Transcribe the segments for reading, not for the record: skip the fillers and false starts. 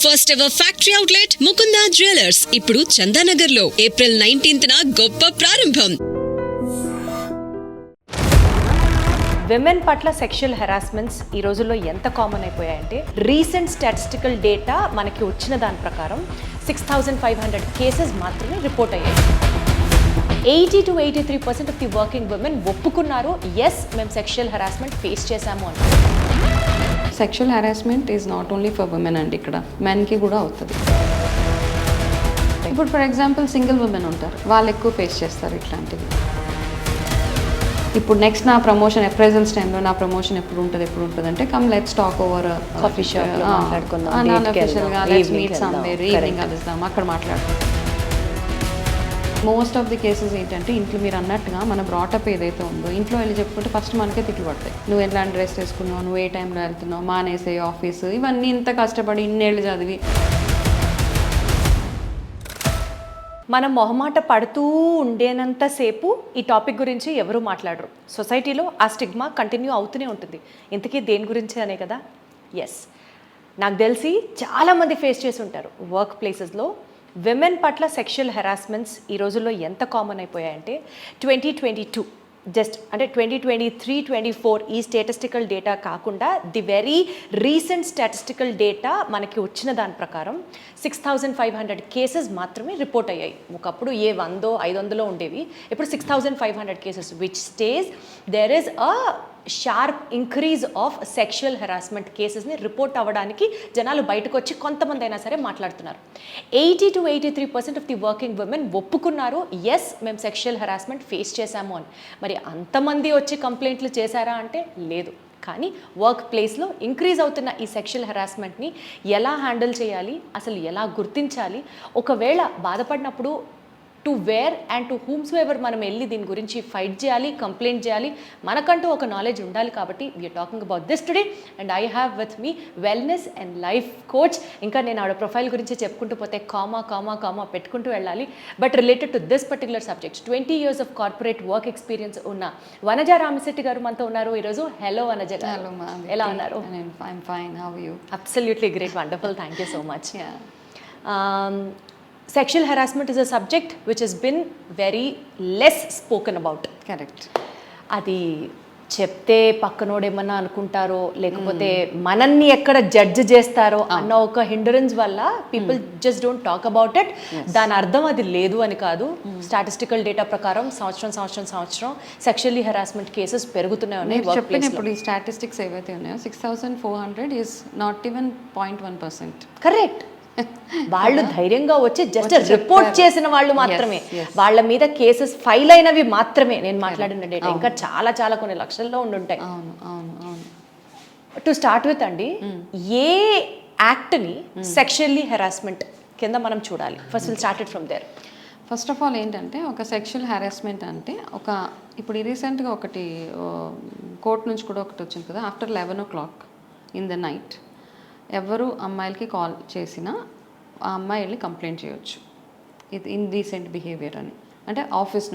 First ever factory outlet Mukunda jewellers ఇప్పుడు చందానగర్ లో April 19th గొప్ప ప్రారంభం. విమెన్ పట్ల సెక్షువల్ హెరాస్మెంట్స్ ఈ రోజుల్లో ఎంత కామన్ అయిపోయాయంటే రీసెంట్ స్టాటిస్టికల్ డేటా మనకి వచ్చిన దాని ప్రకారం 6,500 కేసెస్ మాత్రమే రిపోర్ట్ అయ్యాయి. 80 to 83% of the working women ఒప్పుకున్నారు, ఎస్ మేము సెక్షువల్ హెరాస్మెంట్ ఫేస్ చేశాము అని. Sexual harassment is not only for women అండి, ఇక్కడ మెన్కి కూడా అవుతుంది. ఇప్పుడు ఫర్ ఎగ్జాంపుల్ సింగిల్ ఉమెన్ ఉంటారు, వాళ్ళు ఎక్కువ ఫేస్ చేస్తారు ఇట్లాంటివి. ఇప్పుడు నెక్స్ట్ నా ప్రమోషన్ అప్రైజల్స్ టైంలో నా ప్రమోషన్ ఎప్పుడు ఉంటుంది అంటే come let's talk over coffee shop మాట్లాడుకుందాం, అన్అఫిషియల్గా లెట్స్ మీట్ సమ్వేర్, ఈవినింగ్ కలుద్దాం, అక్కడ మాట్లాడుకుందాం. మోస్ట్ ఆఫ్ ది కేసెస్ ఏంటంటే ఇంట్లో మీరు అన్నట్టుగా మన బ్రాటప్ ఏదైతే ఉందో ఇంట్లో వెళ్ళి చెప్పుకుంటే ఫస్ట్ మనకే తిట్లు పడతాయి. నువ్వు ఎలాంటి డ్రెస్ వేసుకున్నావు, నువ్వు ఏ టైంలో వెళ్తున్నావు, మానేసే ఆఫీసు, ఇవన్నీ ఇంత కష్టపడి ఇన్నేళ్ళు చదివి. మనం మొహమాట పడుతూ ఉండేనంతసేపు ఈ టాపిక్ గురించి ఎవరు మాట్లాడరు. సొసైటీలో ఆ స్టిగ్మా కంటిన్యూ అవుతూనే ఉంటుంది. ఇంతకీ దేని గురించి అనే కదా. ఎస్, నాకు తెలిసి చాలామంది ఫేస్ చేసి ఉంటారు. వర్క్ ప్లేసెస్లో విమెన్ పట్ల సెక్షువల్ హెరాస్మెంట్స్ ఈ రోజుల్లో ఎంత కామన్ అయిపోయాయంటే 2022 జస్ట్ అంటే 2023-24 ఈ స్టాటిస్టికల్ డేటా కాకుండా the very recent statistical data మనకి వచ్చిన దాని ప్రకారం 6,500 కేసెస్ మాత్రమే రిపోర్ట్ అయ్యాయి. ఒకప్పుడు 100-500 ఉండేవి, ఇప్పుడు 6,500 cases, which stage there is a sharp increase of sexual harassment కేసెస్ని రిపోర్ట్ అవ్వడానికి జనాలు బయటకు వచ్చి కొంతమంది అయినా సరే మాట్లాడుతున్నారు. 80 to 83% of the working women ఒప్పుకున్నారు, ఎస్ మేము సెక్షువల్ హెరాస్మెంట్ ఫేస్ చేశాము అని. మరి అంతమంది వచ్చి కంప్లైంట్లు చేశారా అంటే లేదు. కానీ వర్క్ ప్లేస్లో ఇంక్రీజ్ అవుతున్న ఈ సెక్షువల్ హెరాస్మెంట్ని ఎలా హ్యాండిల్ చేయాలి, అసలు ఎలా గుర్తించాలి, ఒకవేళ బాధపడినప్పుడు to where and to whomsoever మనం వెళ్ళి దీని గురించి ఫైట్ చేయాలి, కంప్లైంట్ చేయాలి, మనకంటూ ఒక నాలెడ్జ్ ఉండాలి. కాబట్టి we are talking about this today and I have with me wellness and life coach. ఇంకా నేను ఆవిడ ప్రొఫైల్ గురించి చెప్పుకుంటూ పోతే కామా పెట్టుకుంటూ వెళ్ళాలి. But related to this particular subject 20 years of corporate work experience ఉన్న వనజ రామశెట్టి గారు మనతో ఉన్నారు ఈరోజు. హలో వనజ గారు, ఎలా ఉన్నారు? Absolutely great, wonderful, thank you so much. Sexual harassment is a subject which has been very less spoken about. Correct. అది చెప్తే పక్కనోడు ఏమన్నా అనుకుంటారో, లేకపోతే మనల్ని ఎక్కడ జడ్జ్ చేస్తారో అన్న ఒక హిండరెన్స్ వల్ల people just don't talk about it. దాని అర్థం అది లేదు అని కాదు. స్టాటిస్టికల్ డేటా ప్రకారం సంవత్సరం సెక్షువల్లీ హెరాస్మెంట్ కేసెస్ పెరుగుతూనే ఉన్నాయి. ఇప్పుడు ఈ స్టాటిస్టిక్స్ ఏవైతే ఉన్నాయో 6,400 ఈజ్ నాట్ ఈవెన్ 0.1%. కరెక్ట్. వాళ్ళు ధైర్యంగా వచ్చి జస్ట్ రిపోర్ట్ చేసిన వాళ్ళు మాత్రమే, వాళ్ళ మీద కేసెస్ ఫైల్ అయినవి మాత్రమే నేను మాట్లాడిన డేటా. ఇంకా చాలా కొన్ని లక్షల్లో ఉండుంటాయి. టు స్టార్ట్ విత్ అండి, ఏ యాక్ట్ని సెక్షువల్లీ హెరాస్మెంట్ కింద మనం చూడాలి? First will start it from there. First of all ఏంటంటే ఒక సెక్షువల్ హెరాస్మెంట్ అంటే ఇప్పుడు రీసెంట్గా ఒకటి కోర్టు నుంచి కూడా ఒకటి వచ్చింది కదా, after 11 o'clock in the night ఎవరు అమ్మాయిలకి కాల్ చేసినా ఆ అమ్మాయి వెళ్ళి కంప్లైంట్ చేయొచ్చు. ఇది ఇండీసెంట్ బిహేవియర్ అని. అంటే ఆఫీస్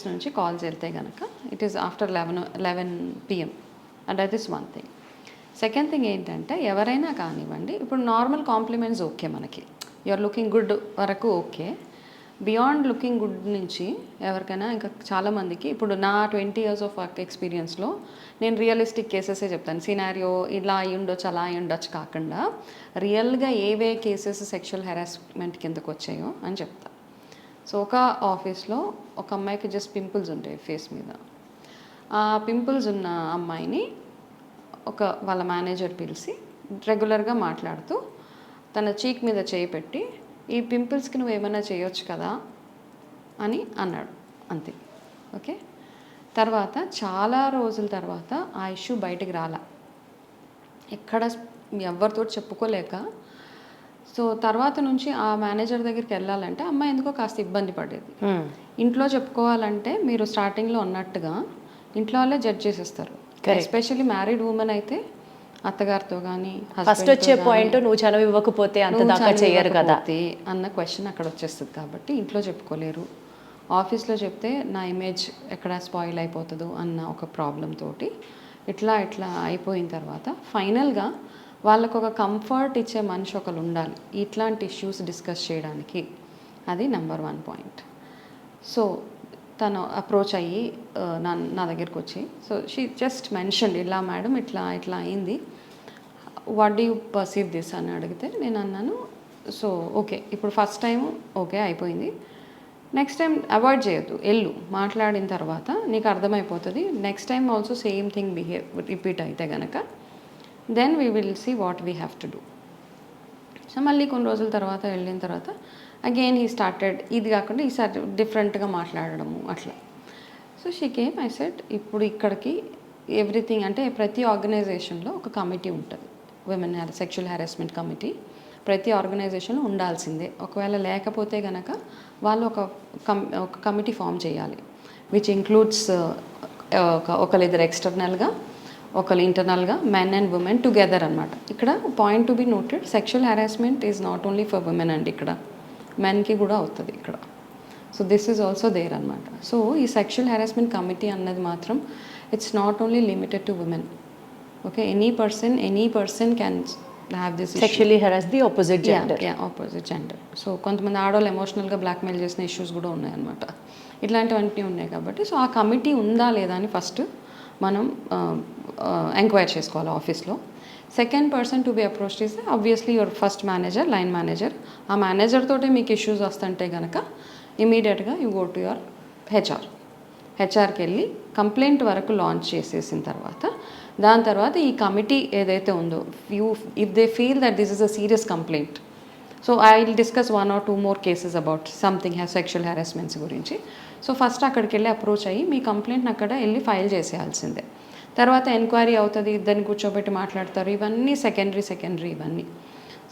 నుంచి కాల్స్ వెళ్తే కనుక it is after 11 PM and that is one thing. Second thing ఏంటంటే ఎవరైనా కానివ్వండి, ఇప్పుడు నార్మల్ కాంప్లిమెంట్స్ ఓకే, మనకి యూఆర్ లుకింగ్ గుడ్ వరకు ఓకే. బియాండ్ లుకింగ్ గుడ్ నుంచి ఎవరికైనా ఇంకా చాలామందికి ఇప్పుడు నా 20 years ఆఫ్ వర్క్ ఎక్స్పీరియన్స్లో నేను రియలిస్టిక్ కేసెసే చెప్తాను. సినారియో ఇలా అయి ఉండొచ్చు అలా అయి ఉండొచ్చు కాకుండా రియల్గా ఏవే కేసెస్ సెక్షువల్ హెరాస్మెంట్ కిందకు వచ్చాయో అని చెప్తా. సో ఒక ఆఫీస్లో ఒక అమ్మాయికి జస్ట్ పింపుల్స్ ఉంటాయి ఫేస్ మీద. ఆ పింపుల్స్ ఉన్న అమ్మాయిని వాళ్ళ మేనేజర్ పిలిచి రెగ్యులర్గా మాట్లాడుతూ తన చీక్ మీద చేయి పెట్టి ఈ పింపుల్స్కి నువ్వు ఏమైనా చేయొచ్చు కదా అని అన్నాడు, అంతే. ఓకే, తర్వాత చాలా రోజుల తర్వాత ఆ ఇష్యూ బయటికి రాలా, ఎక్కడ ఎవరితో చెప్పుకోలేక. సో తర్వాత నుంచి ఆ మేనేజర్ దగ్గరికి వెళ్ళాలంటే అమ్మాయి ఎందుకో కాస్త ఇబ్బంది పడేది. ఇంట్లో చెప్పుకోవాలంటే మీరు స్టార్టింగ్లో అన్నట్టుగా ఇంట్లో వాళ్ళే జడ్జ్ చేసేస్తారు. ఎస్పెషల్లీ మ్యారీడ్ ఉమెన్ అయితే అత్తగారితో కానీ ఫస్ట్ వచ్చే పాయింట్ నువ్వు చనువు ఇవ్వకపోతే అంత దాకా చేయరు కదా అన్న క్వశ్చన్ అక్కడ వచ్చేస్తుంది. కాబట్టి ఇంట్లో చెప్పుకోలేరు, ఆఫీస్లో చెప్తే నా ఇమేజ్ ఎక్కడ స్పాయిల్ అయిపోతుందో అన్న ఒక ప్రాబ్లం తోటి ఇట్లా అయిపోయిన తర్వాత ఫైనల్గా వాళ్ళకు ఒక కంఫర్ట్ ఇచ్చే మనిషి ఒకరు ఉండాలి ఇట్లాంటి ఇష్యూస్ డిస్కస్ చేయడానికి. అది నెంబర్ 1 పాయింట్. సో తను అప్రోచ్ అయ్యి నా దగ్గరికి వచ్చి, సో షీ జస్ట్ మెన్షన్, ఇలా మేడం ఇట్లా ఇట్లా అయింది, what do you perceive this అని అడిగితే నేను అన్నాను, సో ఓకే ఇప్పుడు ఫస్ట్ టైం ఓకే అయిపోయింది, నెక్స్ట్ టైం అవాయిడ్ చేయొద్దు, వెళ్ళు మాట్లాడిన తర్వాత నీకు అర్థమైపోతుంది, next time also same thing repeat అయితే కనుక then we will see what we have to do. So మళ్ళీ కొన్ని రోజుల తర్వాత వెళ్ళిన తర్వాత అగైన్ హీ స్టార్టెడ్, ఇది కాకుండా ఈసారి డిఫరెంట్గా మాట్లాడడము అట్లా. So she came, I said ఇప్పుడు ఇక్కడికి ఎవ్రీథింగ్ అంటే ప్రతి ఆర్గనైజేషన్లో ఒక కమిటీ ఉంటుంది, విమెన్ సెక్షువల్ హ్యారాస్మెంట్ కమిటీ ప్రతి ఆర్గనైజేషన్లో ఉండాల్సిందే. ఒకవేళ లేకపోతే కనుక వాళ్ళు ఒక కమిటీ ఫామ్ చేయాలి, విచ్ ఇంక్లూడ్స్ ఒకరిద్దరు ఎక్స్టర్నల్గా ఒకరు ఇంటర్నల్గా, మెన్ అండ్ ఉమెన్ టుగెదర్ అనమాట. ఇక్కడ point to be noted, sexual harassment is not only for women అండి, ఇక్కడ మెన్కి కూడా అవుతుంది ఇక్కడ. So this is also there అనమాట. సో ఈ సెక్షువల్ హ్యారాస్మెంట్ కమిటీ అన్నది మాత్రం it's not only limited to women. Okay, any person can have this sexually harass the opposite gender. Opposite gender. So కొంతమంది ఆడవాళ్ళు ఎమోషనల్గా బ్లాక్మెయిల్ చేసిన ఇష్యూస్ కూడా ఉన్నాయన్నమాట, ఇట్లాంటివన్నీ ఉన్నాయి కాబట్టి. సో ఆ కమిటీ ఉందా లేదా అని ఫస్ట్ మనం ఎంక్వైరీ చేసుకోవాలి ఆఫీస్లో. Second person to be approached is obviously your first manager, line manager. ఆ మేనేజర్ తోటే మీకు ఇష్యూస్ వస్తుంటే కనుక ఇమీడియట్గా యూ గో టు యువర్ హెచ్ఆర్కి వెళ్ళి కంప్లైంట్ వరకు లాంచ్ చేసేసిన తర్వాత, దాని తర్వాత ఈ కమిటీ ఏదైతే ఉందో, if they feel that this is a serious complaint, so I will discuss 1 or 2 more cases about something sexual harassments గురించి. సో ఫస్ట్ అక్కడికి వెళ్ళి అప్రోచ్ అయ్యి మీ కంప్లైంట్ని అక్కడ వెళ్ళి ఫైల్ చేసేయాల్సిందే. తర్వాత ఎంక్వైరీ అవుతుంది, ఇద్దరిని కూర్చోబెట్టి మాట్లాడతారు, ఇవన్నీ సెకండరీ ఇవన్నీ.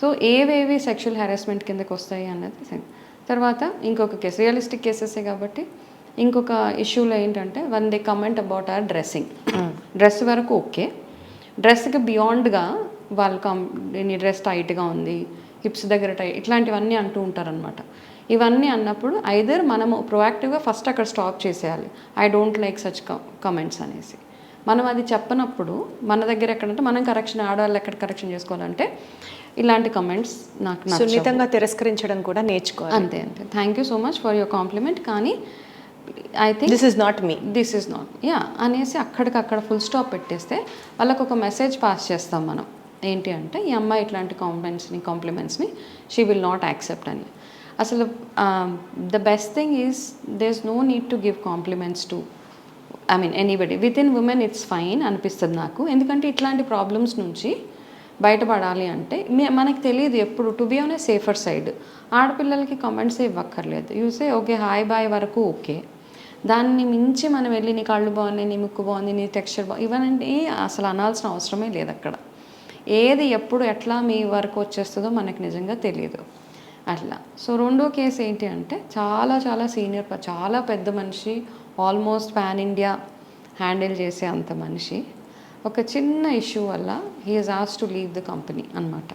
సో ఏవేవి సెక్షువల్ హ్యారాస్మెంట్ కిందకి వస్తాయి అన్నది తర్వాత ఇంకొక కేసు, రియలిస్టిక్ కేసెసే కాబట్టి ఇంకొక ఇష్యూలో ఏంటంటే one they comment about our dressing. Dress వరకు ఓకే, డ్రెస్కి బియాండ్గా వాళ్ళు నీ డ్రెస్ టైట్గా ఉంది, హిప్స్ దగ్గర టైట్, ఇట్లాంటివన్నీ అంటూ ఉంటారనమాట. ఇవన్నీ అన్నప్పుడు ఐదర్ మనము ప్రొయాక్టివ్గా ఫస్ట్ అక్కడ స్టాప్ చేసేయాలి, I don't like such comments అనేసి. మనం అది చెప్పనప్పుడు మన దగ్గర ఎక్కడంటే మనం కరెక్షన్, ఆడవాళ్ళు ఎక్కడ కరెక్షన్ చేసుకోవాలంటే ఇలాంటి కమెంట్స్ నాకు సున్నితంగా తిరస్కరించడం కూడా నేర్చుకోవాలి. అంతే. Thank you so much for your compliment, కానీ I think this is not me, అనేసి అక్కడికక్కడ ఫుల్ స్టాప్ పెట్టేస్తే వాళ్ళకు ఒక మెసేజ్ పాస్ చేస్తాం మనం, ఏంటి అంటే ఈ అమ్మాయి ఇట్లాంటి కాంప్లిమెంట్స్ని షీ విల్ నాట్ యాక్సెప్ట్ అని. అసలు the best thing is there is no need to give compliments to anybody. With in women it's fine అనిపిస్తుంది నాకు, ఎందుకంటే ఇట్లాంటి ప్రాబ్లమ్స్ నుంచి బయటపడాలి అంటే మనకు తెలియదు ఎప్పుడు, to be on a safer side. ఆడపిల్లలకి comments ఇవ్వక్కర్లేదు, you say okay hi bye వరకు ఓకే, దాన్ని మించి మనం వెళ్ళి నీ కళ్ళు బాగున్నాయి, నీ ముక్కు బాగుంది, నీ టెక్స్చర్ బాగుంది, ఇవన్నీ అసలు అనాల్సిన అవసరమే లేదు అక్కడ. ఏది ఎప్పుడు ఎట్లా మీ వరకు వచ్చేస్తుందో మనకు నిజంగా తెలియదు అట్లా. సో రెండో కేసు ఏంటి అంటే చాలా సీనియర్, చాలా పెద్ద మనిషి, ఆల్మోస్ట్ పాన్ ఇండియా హ్యాండిల్ చేసే అంత మనిషి, ఒక చిన్న ఇష్యూ వల్ల he is asked to leave the company అనమాట.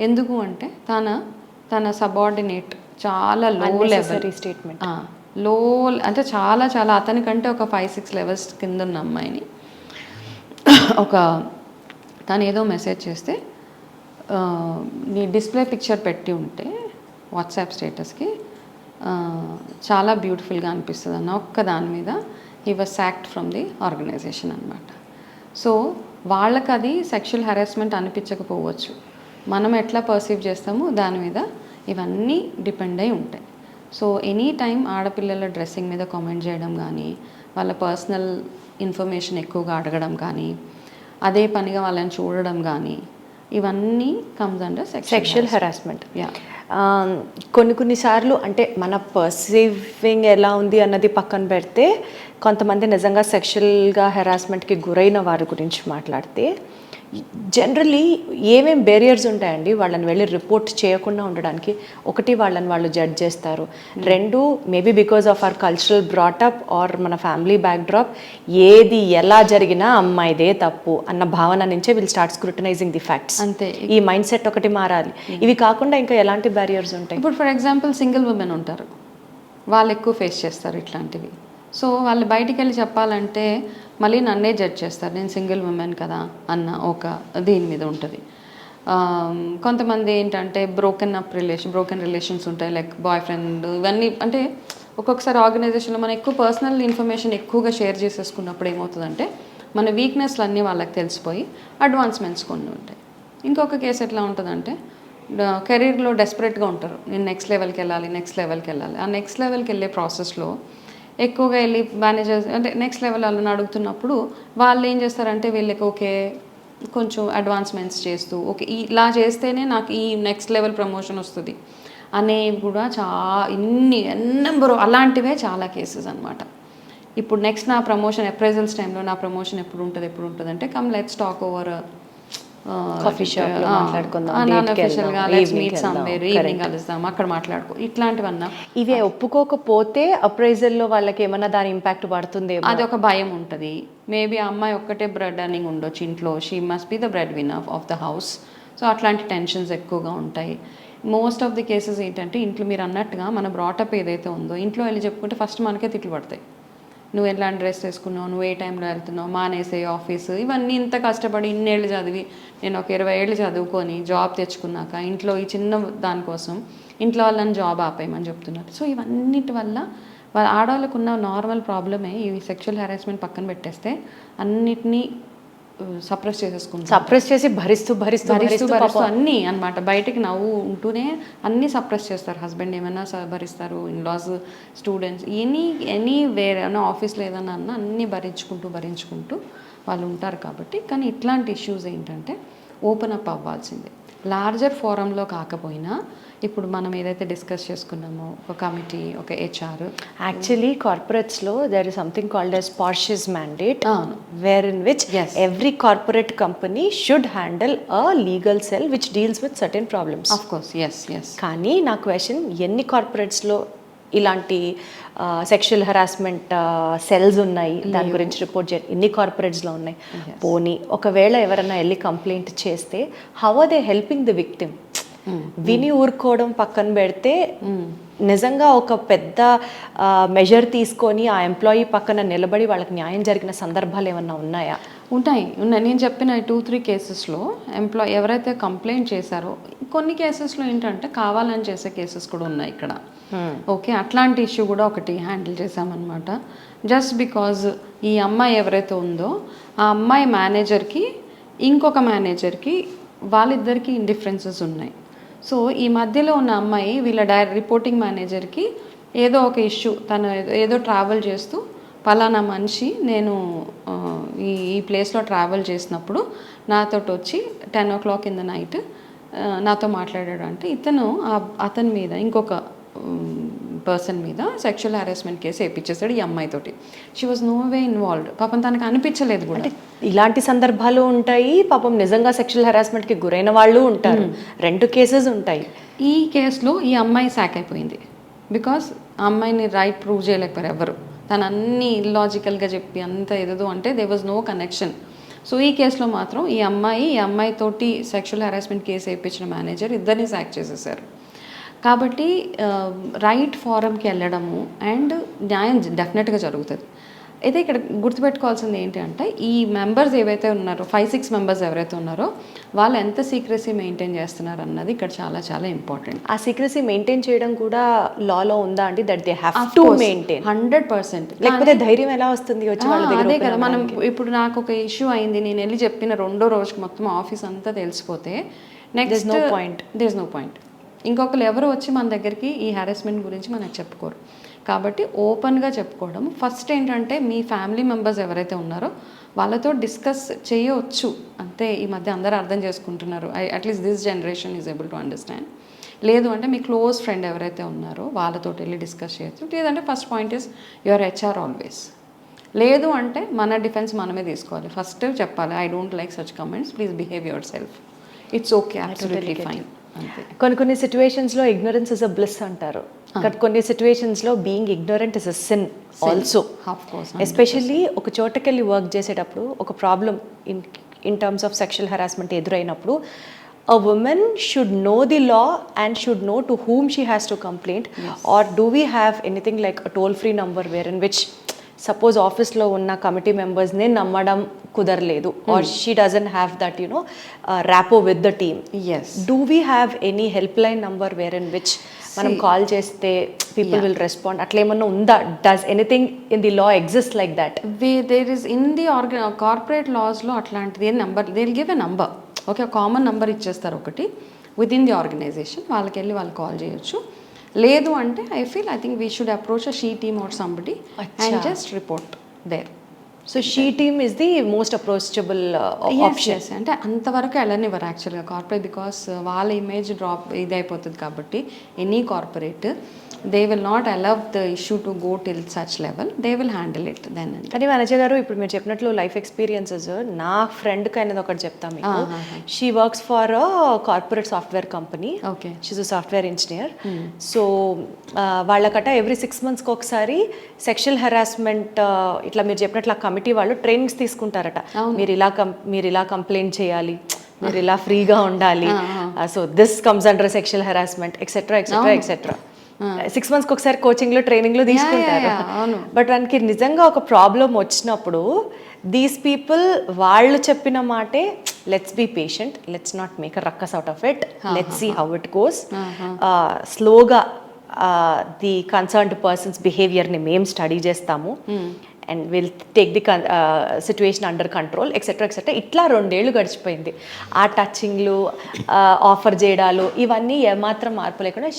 ఎందుకు అంటే తన సబార్డినేట్ చాలా లో లెవెల్ స్టేట్మెంట్, లో అంటే చాలా అతనికంటే ఒక 5-6 లెవెల్స్ కింద ఉన్న అమ్మాయిని తను ఏదో మెసేజ్ చేస్తే నీ డిస్ప్లే పిక్చర్ పెట్టి ఉంటే వాట్సాప్ స్టేటస్కి చాలా బ్యూటిఫుల్గా అనిపిస్తుంది అన్న ఒక్క దాని మీద he was sacked from the organisation అనమాట. సో వాళ్ళకి అది సెక్షువల్ హెరాస్మెంట్ అనిపించకపోవచ్చు, మనం ఎట్లా పర్సీవ్ చేస్తామో దాని మీద ఇవన్నీ డిపెండ్ అయి ఉంటాయి. సో ఎనీ టైం ఆడపిల్లల డ్రెస్సింగ్ మీద కామెంట్ చేయడం కానీ, వాళ్ళ పర్సనల్ ఇన్ఫర్మేషన్ ఎక్కువగా అడగడం కానీ, అదే పనిగా వాళ్ళని చూడడం కానీ, ఇవన్నీ కమ్స్ అండర్ సెక్షువల్ హెరాస్మెంట్. కొన్నిసార్లు అంటే మన పర్సీవింగ్ ఎలా ఉంది అన్నది పక్కన పెడితే, కొంతమంది నిజంగా సెక్షువల్గా హెరాస్మెంట్కి గురైన వారి గురించి మాట్లాడితే జనరల్లీ ఏమేం బేరియర్స్ ఉంటాయండి వాళ్ళని వెళ్ళి రిపోర్ట్ చేయకుండా ఉండడానికి? ఒకటి, వాళ్ళని వాళ్ళు జడ్జ్ చేస్తారు. రెండు, maybe because of our cultural brought up are మన ఫ్యామిలీ బ్యాక్డ్రాప్, ఏది ఎలా జరిగినా అమ్మాయిదే తప్పు అన్న భావన నుంచే విల్ స్టార్ట్ స్క్రూటనైజింగ్ ది ఫ్యాక్ట్స్. అంతే, ఈ మైండ్ సెట్ ఒకటి మారాలి. ఇవి కాకుండా ఇంకా ఎలాంటి బ్యారియర్స్ ఉంటాయి? ఇప్పుడు ఫర్ ఎగ్జాంపుల్ సింగిల్ ఉమెన్ ఉంటారు, వాళ్ళు ఎక్కువ ఫేస్ చేస్తారు ఇట్లాంటివి. సో వాళ్ళు బయటికి వెళ్ళి చెప్పాలంటే మళ్ళీ నన్నే జడ్జ్ చేస్తారు, నేను సింగిల్ ఉమెన్ కదా అన్న ఒక దీని మీద ఉంటుంది. కొంతమంది ఏంటంటే బ్రోకెన్ రిలేషన్స్ ఉంటాయి, లైక్ బాయ్ ఫ్రెండ్, ఇవన్నీ అంటే ఒక్కొక్కసారి ఆర్గనైజేషన్లో మనం ఎక్కువ పర్సనల్ ఇన్ఫర్మేషన్ ఎక్కువగా షేర్ చేసేసుకున్నప్పుడు ఏమవుతుందంటే మన వీక్నెస్లు అన్నీ వాళ్ళకి తెలిసిపోయి అడ్వాన్స్మెంట్స్ కొన్ని ఉంటాయి. ఇంకొక కేసు ఎట్లా ఉంటుందంటే కెరీర్లో డెస్పరేట్గా ఉంటారు, నేను నెక్స్ట్ లెవెల్కి వెళ్ళాలి. ఆ నెక్స్ట్ లెవెల్కి వెళ్ళే ప్రాసెస్లో ఎక్కువగా వెళ్ళి మేనేజర్స్ అంటే నెక్స్ట్ లెవెల్ వాళ్ళని అడుగుతున్నప్పుడు వాళ్ళు ఏం చేస్తారంటే వీళ్ళకి ఓకే కొంచెం అడ్వాన్స్మెంట్స్ చేస్తూ ఓకే ఇలా చేస్తేనే నాకు ఈ నెక్స్ట్ లెవెల్ ప్రమోషన్ వస్తుంది అనేవి కూడా నెంబరు అలాంటివే చాలా కేసెస్ అనమాట. ఇప్పుడు నెక్స్ట్ నా ప్రమోషన్ అప్రైజల్స్ టైంలో నా ప్రమోషన్ ఎప్పుడు ఉంటుంది అంటే come let's talk over coffee shop అన్అఫిషియల్గా లెట్స్ మీట్ సమ్వేర్, ఈవినింగ్ కలుద్దాం, అక్కడ మాట్లాడుకో, ఇట్లాంటివన్నా. ఇవి ఒప్పుకోకపోతే అప్రైజల్లో వాళ్ళకి ఏమన్నా దాని ఇంపాక్ట్ పడుతుంది, అది ఒక భయం ఉంటుంది. మేబీ ఆ అమ్మాయి ఒక్కటే బ్రెడ్ అర్నింగ్ ఉండొచ్చు ఇంట్లో, she must be the bread winner of the house. So అట్లాంటి టెన్షన్స్ ఎక్కువగా ఉంటాయి. మోస్ట్ ఆఫ్ ది కేసెస్ ఏంటంటే ఇంట్లో మీరు అన్నట్టుగా మన బ్రాటప్ ఏదైతే ఉందో ఇంట్లో వెళ్ళి చెప్పుకుంటే ఫస్ట్ మనకే తిట్లు పడతాయి. నువ్వు ఎలాంటి డ్రెస్ వేసుకున్నావు, నువ్వు ఏ టైంలో వెళ్తున్నావు, మానేసే ఆఫీసు, ఇవన్నీ ఇంత కష్టపడి ఇన్నేళ్ళు చదివి నేను ఒక 20 ఏళ్ళు చదువుకొని జాబ్ తెచ్చుకున్నాక ఇంట్లో ఈ చిన్న దానికోసం ఇంట్లో వాళ్ళని జాబ్ ఆపేయమని చెప్తున్నారు. సో ఇవన్నిటి వల్ల వాళ్ళ ఆడవాళ్ళకు ఉన్న నార్మల్ ప్రాబ్లమే ఈ సెక్షువల్ హెరాస్మెంట్ పక్కన పెట్టేస్తే అన్నిటినీ సప్రెస్ చేసి భరిస్తూ అన్నీ అనమాట. బయటకి నవ్వు ఉంటూనే అన్నీ సప్రెస్ చేస్తారు. హస్బెండ్ ఏమైనా భరిస్తారు, ఇన్లాస్, స్టూడెంట్స్, ఎనీ వేరే ఆఫీస్లో ఏదైనా అన్నా అన్నీ భరించుకుంటూ వాళ్ళు ఉంటారు. కాబట్టి కానీ ఇట్లాంటి ఇష్యూస్ ఏంటంటే ఓపెన్ అప్ అవ్వాల్సిందే. లార్జర్ ఫోరంలో కాకపోయినా ఇప్పుడు మనం ఏదైతే డిస్కస్ చేసుకున్నామో ఒక కమిటీ, ఒక HR. యాక్చువల్లీ కార్పొరేట్స్లో there is something called as Porsche's mandate, where in which every corporate company should handle a legal cell which deals with certain problems. Of course yes. కానీ నా క్వశ్చన్, ఎన్ని కార్పొరేట్స్లో ఇలాంటి sexual harassment cells ఉన్నాయి, దాని గురించి report చేయాలి, ఎన్ని కార్పొరేట్స్లో ఉన్నాయి? పోనీ ఒకవేళ ఎవరైనా వెళ్ళి కంప్లైంట్ చేస్తే how are they helping the victim? విని ఊరుకోవడం పక్కన పెడితే నిజంగా ఒక పెద్ద మెజర్ తీసుకొని ఆ ఎంప్లాయీ పక్కన నిలబడి వాళ్ళకి న్యాయం జరిగిన సందర్భాలు ఏమన్నా ఉన్నాయా? ఉన్నాయి. నేను చెప్పిన 2-3 కేసెస్లో ఎంప్లాయీ ఎవరైతే కంప్లైంట్ చేశారో, కొన్ని కేసెస్లో ఏంటంటే కావాలని చేసే కేసెస్ కూడా ఉన్నాయి ఇక్కడ. ఓకే, అట్లాంటి ఇష్యూ కూడా ఒకటి హ్యాండిల్ చేసామన్నమాట. జస్ట్ బికాజ్ ఈ అమ్మాయి ఎవరైతే ఉందో ఆ అమ్మాయి మేనేజర్కి ఇంకొక మేనేజర్కి వాళ్ళిద్దరికీ ఇండిఫరెన్సెస్ ఉన్నాయి. సో ఈ మధ్యలో ఉన్న అమ్మాయి వీళ్ళ రిపోర్టింగ్ మేనేజర్కి ఏదో ఒక ఇష్యూ, తను ఏదో ట్రావెల్ చేస్తూ పలానా మనిషి నేను ఈ ప్లేస్లో ట్రావెల్ చేసినప్పుడు నాతో వచ్చి 10 o'clock in the night నాతో మాట్లాడాడు అంటే అతని మీద ఇంకొక పర్సన్ మీద సెక్షువల్ హెరాస్మెంట్ కేసు వేయించేసాడు ఈ అమ్మాయితోటి. She was no way involved. పాపం తనకు అనిపించలేదు కూడా. అంటే ఇలాంటి సందర్భాలు ఉంటాయి, పాపం నిజంగా సెక్షువల్ హెరాస్మెంట్కి గురైన వాళ్ళు ఉంటారు. 2 కేసెస్ ఉంటాయి. ఈ కేసులో ఈ అమ్మాయి సాక్ అయిపోయింది. బికాస్ ఆ అమ్మాయిని రైట్ ప్రూవ్ చేయలేకపోయారు ఎవరు. తను అన్నీ ఇల్లాజికల్గా చెప్పి అంత ఏదో అంటే they was no connection. So ఈ కేసులో మాత్రం ఈ అమ్మాయితోటి సెక్షువల్ హెరాస్మెంట్ కేసు వేయించిన మేనేజర్ ఇద్దరిని సాక్ చేసేసారు. కాబట్టి రైట్ ఫారంకి వెళ్ళడము అండ్ న్యాయం డెఫినెట్గా జరుగుతుంది. అయితే ఇక్కడ గుర్తుపెట్టుకోవాల్సింది ఏంటి అంటే ఈ మెంబర్స్ ఏవైతే ఉన్నారో 5-6 మెంబర్స్ ఎవరైతే ఉన్నారో వాళ్ళు ఎంత సీక్రెసీ మెయింటైన్ చేస్తున్నారు అన్నది ఇక్కడ చాలా చాలా ఇంపార్టెంట్. ఆ సీక్రెసీ మెయింటైన్ చేయడం కూడా లాలో ఉందా అండి? That they have to maintain 100%. లేకపోతే ధైర్యం ఎలా వస్తుంది వచ్చి వాళ్ళ దగ్గర? అదే కదా, మనం ఇప్పుడు నాకు ఒక ఇష్యూ అయింది, నేను వెళ్ళి చెప్పిన 2వ రోజుకి మొత్తం ఆఫీస్ అంతా తెలిసిపోతే next there is no point. ఇంకొకరు ఎవరు వచ్చి మన దగ్గరికి ఈ హెరాస్మెంట్ గురించి మనకు చెప్పుకోరు. కాబట్టి ఓపెన్గా చెప్పుకోవడం ఫస్ట్. ఏంటంటే మీ ఫ్యామిలీ మెంబర్స్ ఎవరైతే ఉన్నారో వాళ్ళతో డిస్కస్ చేయవచ్చు. అంతే, ఈ మధ్య అందరూ అర్థం చేసుకుంటున్నారు. At least this generation is able to understand. లేదు అంటే మీ క్లోజ్ ఫ్రెండ్ ఎవరైతే ఉన్నారో వాళ్ళతో వెళ్ళి డిస్కస్ చేయొచ్చు. లేదంటే first point is your HR always. లేదు అంటే మన డిఫెన్స్ మనమే తీసుకోవాలి. ఫస్ట్ చెప్పాలి, I don't like such comments, please behave your self, it's okay, absolutely fine. కొన్ని సిచ్యువేషన్స్లో ఇగ్నోరెన్స్ ఇస్ అ బ్లిస్ అంటారు. కొన్ని సిచ్యువేషన్స్లో being ignorant is a sin also. Especially ఒక చోటకెళ్ళి వర్క్ చేసేటప్పుడు ఒక problem in terms of sexual harassment ఎదురైనప్పుడు a woman should know the law and should know to whom she has to complain. Or do we have anything like a toll-free number wherein which suppose ఆఫీస్లో ఉన్న committee మెంబర్స్ని నమ్మడం కుదరలేదు or she doesn't have that you know rapport with the team. Yes. Do we have any help line number wherein in విచ్ మనం call చేస్తే people will respond, అట్లా ఏమన్నా ఉందా? Does anything in the law exist like that? There is in the corporate లాస్లో అట్లాంటిది number, they will give a number. Okay, common number ఇచ్చేస్తారు ఒకటి విత్ ఇన్ ది ఆర్గనైజేషన్, వాళ్ళకి వెళ్ళి వాళ్ళు కాల్ చేయొచ్చు. లేదు అంటే I think we should approach a she team are somebody and just report there. So she team is the most approachable option. అంటే అంతవరకు వెళ్ళనివ్వరు యాక్చువల్గా కార్పొరేట్, బికాస్ వాళ్ళ ఇమేజ్ డ్రాప్ ఇది అయిపోతుంది కాబట్టి any corporate they will not allow the issue to go till such level, they will handle it then. కానీ మనజ గారు ఇప్పుడు మీరు చెప్పినట్లు లైఫ్ ఎక్స్పీరియన్సెస్, నా ఫ్రెండ్కి అయినది ఒకటి చెప్తాను మీకు. She works for a corporate software company. Okay. She's a software engineer. So వాళ్ళకట ఎవ్రీ 6 monthsకి ఒకసారి సెక్షువల్ హెరాస్మెంట్ ఇట్లా మీరు చెప్పినట్లు ఆ కమిటీ వాళ్ళు ట్రైనింగ్స్ తీసుకుంటారట. మీరు ఇలా కంప్లైంట్ చేయాలి, మీరు ఇలా ఫ్రీగా ఉండాలి, so this comes under sexual harassment etcetera etcetera etcetera. 6 monthsకి ఒకసారి కోచింగ్లో ట్రైనింగ్లో తీసుకుంటారు. బట్ మనకి నిజంగా ఒక ప్రాబ్లం వచ్చినప్పుడు దీస్ పీపుల్ వాళ్ళు చెప్పిన మాటే, let's be patient, let's not make a ruckus out of it, let's see how it goes, స్లోగా ది కన్సర్న్డ్ పర్సన్స్ బిహేవియర్ని మేము స్టడీ చేస్తాము and will take the situation under control etcetera etcetera. ఇట్లా 2 years గడిచిపోయింది. ఆ టచింగ్లు, offer చేయడాలు, ఇవన్నీ ఏమాత్రం మార్పు లేకుండా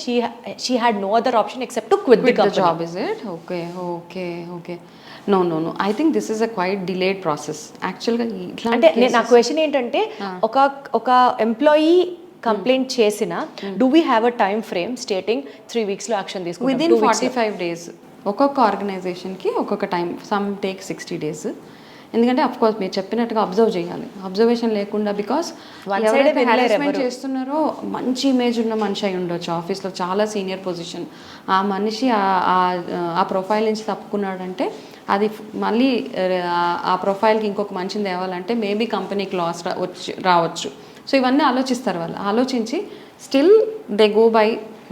she had no other option except to quit the job. Is it? Okay okay okay. No no no, I think this is a quite delayed process యాక్చువల్గా. ఇట్లా అంటే నా క్వశ్చన్ ఏంటంటే, ఒక ఎంప్లాయీ కంప్లైంట్ చేసిన, do we have a time frame stating 3 weeksలో action తీసుకుంటాం? Within 45 days. ఒక్కొక్క ఆర్గనైజేషన్కి ఒక్కొక్క టైం, సమ్ టేక్ 60 days. ఎందుకంటే అఫ్ కోర్స్ మీరు చెప్పినట్టుగా అబ్జర్వ్ చేయాలి, అబ్జర్వేషన్ లేకుండా, బికాస్ ఎవరైతే హెరాస్మెంట్ చేస్తున్నారో మంచి ఇమేజ్ ఉన్న మనిషి అయి ఉండొచ్చు, ఆఫీస్లో చాలా సీనియర్ పొజిషన్, ఆ మనిషి ఆ ప్రొఫైల్ నుంచి తప్పుకున్నాడంటే అది మళ్ళీ ఆ ప్రొఫైల్కి ఇంకొక మంచిని తేవాలంటే మేబీ కంపెనీకి లాస్ రావచ్చు. సో ఇవన్నీ ఆలోచిస్తారు వాళ్ళు, ఆలోచించి still they go by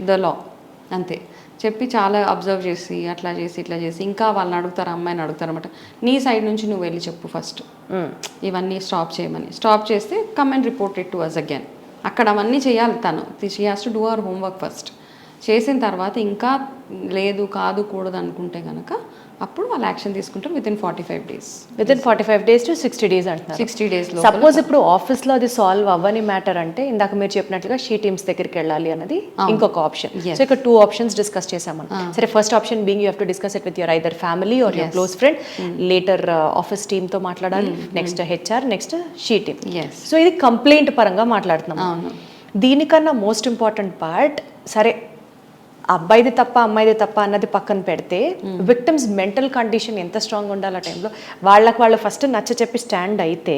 the law అంతే చెప్పి చాలా అబ్జర్వ్ చేసి అట్లా చేసి ఇట్లా చేసి ఇంకా వాళ్ళని అడుగుతారు, అమ్మాయిని అడుగుతారు అనమాట, నీ సైడ్ నుంచి నువ్వు వెళ్ళి చెప్పు ఫస్ట్ ఇవన్నీ స్టాప్ చేయమని. స్టాప్ చేస్తే come and report it to us again. అక్కడ అవన్నీ చేయాలి తను, she has to do our homework first. చేసిన తర్వాత ఇంకా లేదు కాదు కూడదు అనుకుంటే కనుక అప్పుడు వాళ్ళు యాక్షన్ తీసుకుంటారు within 45 days. Within 45 days to 60 days అంటున్నారు. 60 days. సపోజ్ ఇప్పుడు ఆఫీస్లో అది సాల్వ్ అవ్వని మ్యాటర్ అంటే, ఇందాక మీరు చెప్పినట్లుగా షీ టీమ్స్ దగ్గరికి వెళ్ళాలి అన్నది ఇంకొక ఆప్షన్. సో ఇక్కడ 2 options డిస్కస్ చేసాము. సరే, first option being you have to discuss it with your either family or your close friend, later office టీమ్తో మాట్లాడాలి, next HR, next she team. So ఇది కంప్లైంట్ పరంగా మాట్లాడుతున్నాం. దీనికన్నా మోస్ట్ ఇంపార్టెంట్ పార్ట్, సరే అబ్బాయిది తప్ప అమ్మాయిది తప్ప అన్నది పక్కన పెడితే, విక్టిమ్స్ మెంటల్ కండిషన్ ఎంత స్ట్రాంగ్ ఉండాలి ఆ టైంలో. వాళ్ళు ఫస్ట్ నచ్చ చెప్పి స్టాండ్ అయితే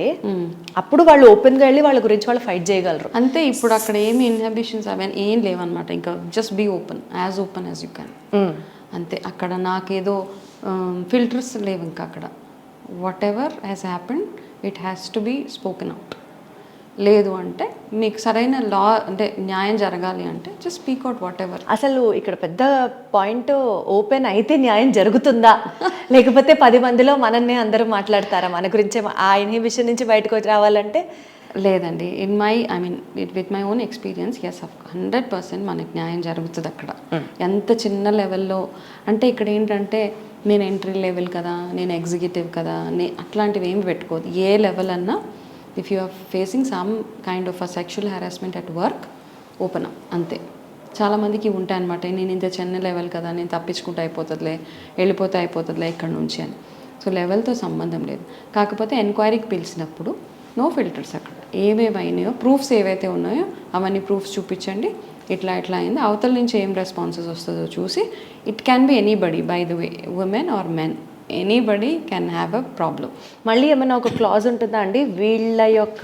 అప్పుడు వాళ్ళు ఓపెన్గా వెళ్ళి వాళ్ళ గురించి వాళ్ళు ఫైట్ చేయగలరు. అంతే. ఇప్పుడు అక్కడ ఏమి ఇన్హిబిషన్స్ అవన్నీ ఏం లేవన్నమాట. ఇంకా just be open as you can అంతే. అక్కడ నాకేదో ఫిల్టర్స్ లేవు. ఇంకా అక్కడ what ever has happened it has to be spoken out. లేదు అంటే మీకు సరైన లా అంటే న్యాయం జరగాలి అంటే just speak out what ever. అసలు ఇక్కడ పెద్ద పాయింట్, ఓపెన్ అయితే న్యాయం జరుగుతుందా, లేకపోతే 10 మందిలో మనన్నే అందరూ మాట్లాడతారా మన గురించే? ఆ ఇన్హిబిషన్ నుంచి బయటకు వచ్చి రావాలంటే లేదండి. With my own experience, yes 100% మనకి న్యాయం జరుగుతుంది అక్కడ. ఎంత చిన్న లెవెల్లో అంటే, ఇక్కడ ఏంటంటే నేను ఎంట్రీ లెవెల్ కదా, నేను ఎగ్జిక్యూటివ్ కదా, అట్లాంటివి ఏమి పెట్టుకోదు. ఏ లెవెల్ అన్నా if you are facing some kind of a sexual harassment at work, open up అంతే. చాలామందికి ఉంటాయన్నమాట, నేను ఇంత చిన్న లెవెల్ కదా, నేను తప్పించుకుంటే అయిపోతుందిలే, వెళ్ళిపోతే అయిపోతుందిలే ఇక్కడ నుంచి అని. సో లెవెల్తో సంబంధం లేదు. కాకపోతే ఎంక్వైరీకి పిలిచినప్పుడు నో ఫిల్టర్స్. అక్కడ ఏవేవైనాయో ప్రూఫ్స్ ఏవైతే ఉన్నాయో అవన్నీ ప్రూఫ్స్ చూపించండి, ఇట్లా అయింది, అవతల నుంచి ఏం రెస్పాన్సెస్ వస్తుందో చూసి. It can be anybody, by the way, women are men, anybody can have a problem. మళ్ళీ ఏమైనా ఒక క్లాజ్ ఉంటుందా అండి, వీళ్ళ యొక్క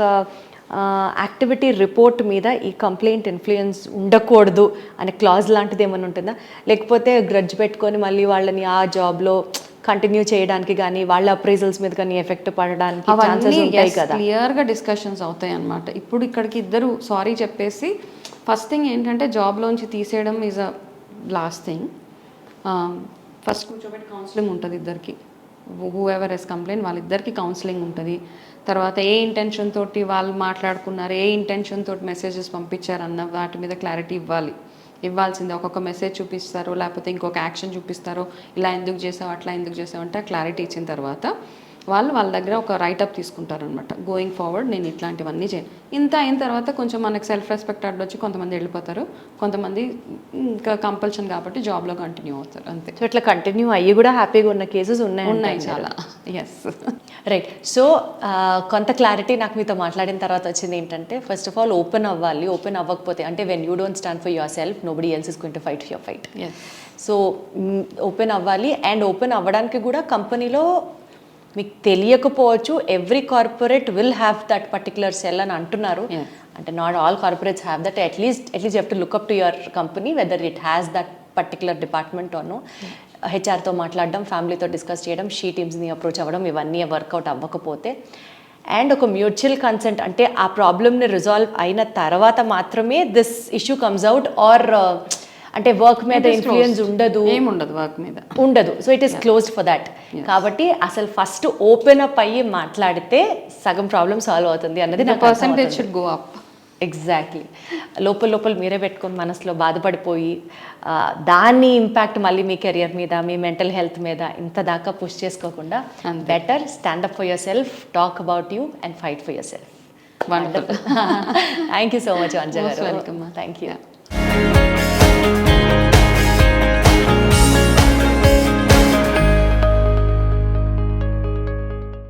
యాక్టివిటీ రిపోర్ట్ మీద ఈ కంప్లైంట్ ఇన్ఫ్లుయెన్స్ ఉండకూడదు అనే క్లాజ్ లాంటిది ఏమైనా ఉంటుందా? లేకపోతే గ్రడ్జ్ పెట్టుకొని మళ్ళీ వాళ్ళని ఆ జాబ్లో కంటిన్యూ చేయడానికి కానీ, వాళ్ళ అప్రైజల్స్ మీద కానీ ఎఫెక్ట్ పడడానికి ఛాన్సెస్ ఉంటాయి కదా? క్లియర్గా డిస్కషన్స్ అవుతాయి అన్నమాట. ఇప్పుడు ఇక్కడికి ఇద్దరు సారీ చెప్పేసి, ఫస్ట్ థింగ్ ఏంటంటే జాబ్లోంచి తీసేయడం is a last thing. First కూర్చోబెట్టి కౌన్సిలింగ్ ఉంటుంది ఇద్దరికి. హూ ఎవర్ ఎస్ కంప్లైంట్ వాళ్ళిద్దరికి కౌన్సిలింగ్ ఉంటుంది. తర్వాత ఏ ఇంటెన్షన్ తోటి వాళ్ళు మాట్లాడుకున్నారు, ఏ ఇంటెన్షన్ తోటి మెసేజెస్ పంపించారు అన్న వాటి మీద క్లారిటీ ఇవ్వాల్సిందే. ఒక్కొక్క మెసేజ్ చూపిస్తారు, లేకపోతే ఇంకొక యాక్షన్ చూపిస్తారు, ఇలా ఎందుకు చేసావు అట్లా ఎందుకు చేసావు అంటే క్లారిటీ ఇచ్చిన తర్వాత వాళ్ళ దగ్గర ఒక రైటప్ తీసుకుంటారనమాట. గోయింగ్ ఫార్వర్డ్ నేను ఇట్లాంటివన్నీ చేయను. ఇంత అయిన తర్వాత కొంచెం మనకు సెల్ఫ్ రెస్పెక్ట్ అడ్డొచ్చి కొంతమంది వెళ్ళిపోతారు, కొంతమంది ఇంకా కంపల్షన్ కాబట్టి జాబ్లో కంటిన్యూ అవుతారు అంతే. సో ఇట్లా కంటిన్యూ అయ్యి కూడా హ్యాపీగా ఉన్న కేసెస్ ఉన్నాయి చాలా. Yes, right. సో కొంత క్లారిటీ నాకు మీతో మాట్లాడిన తర్వాత వచ్చింది ఏంటంటే, ఫస్ట్ ఆఫ్ ఆల్ ఓపెన్ అవ్వాలి. ఓపెన్ అవ్వకపోతే అంటే when you don't stand for your self nobody else is going to fight your fight. So open అవ్వాలి. అండ్ ఓపెన్ అవ్వడానికి కూడా కంపెనీలో మీకు తెలియకపోవచ్చు, every corporate will have that particular cell అని అంటున్నారు. అంటే not all corporates have that. At least you have to look up to your company whether it has that particular department ఆను. హెచ్ఆర్తో మాట్లాడడం, ఫ్యామిలీతో డిస్కస్ చేయడం, షీ టీమ్స్ని అప్రోచ్ అవ్వడం, ఇవన్నీ వర్కౌట్ అవ్వకపోతే అండ్ ఒక మ్యూచువల్ కన్సెంట్ అంటే ఆ ప్రాబ్లమ్ని రిజాల్వ్ అయిన తర్వాత మాత్రమే this issue comes out. Are అంటే వర్క్ మీద ఇన్ఫ్లుయెన్స్ ఏముండదు, వర్క్ మీద ఉండదు. So it is closed for that. కాబట్టి అసలు ఫస్ట్ ఓపెన్ అప్ అయ్యి మాట్లాడితే సగం ప్రాబ్లమ్ సాల్వ్ అవుతుంది అన్నది నా percentage should go up. Exactly. లోపల మీరే పెట్టుకొని మనసులో బాధపడిపోయి దాని ఇంపాక్ట్ మళ్ళీ మీ కెరియర్ మీద, మీ మెంటల్ హెల్త్ మీద ఇంత దాకా పుష్ చేసుకోకుండా better stand up for yourself, talk about you and fight for yourself. Thank you so much Anja గారు. వెల్కమ్. Thank you.